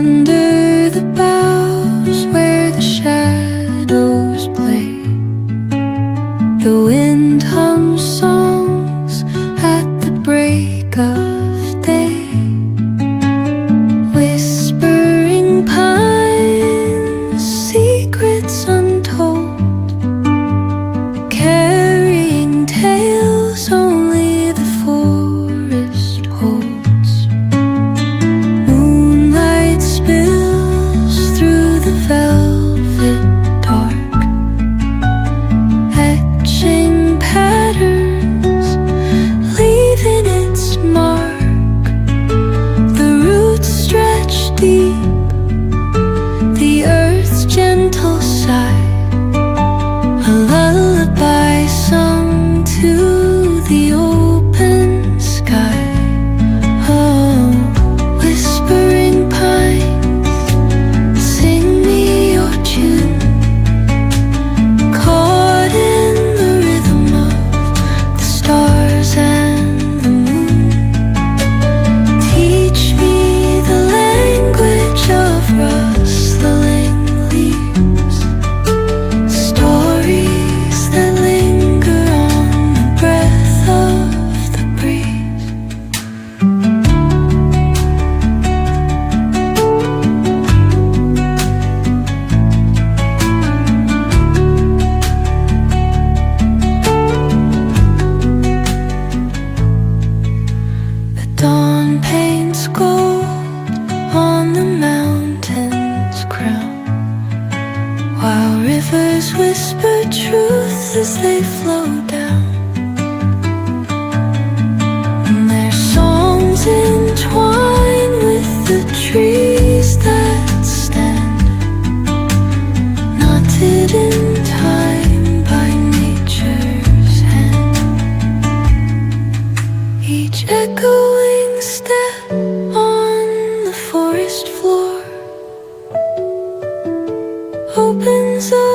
Under the boughs where the shadows play, the wind hums songs at the break of day. Whispering pines, secrets untold, carrying tales only the forest holds. Moonlight spills through the velvet dark, etching patterns, leaving its mark. The roots stretch deep, the earth's gentle sigh, a lullaby sung to the open sky. Oh, whispering pines, sing me your tune, caught in the rhythm of the stars and the moon. Teach me the language of rustling leaves, stories that linger on the breath of the breeze. The dawn paints gold on the mountain's crown, while rivers whisper truth as they flow down. And their songs entwine with the trees that stand, knotted in time by nature's hand. Each echoing step on the forest floor opens up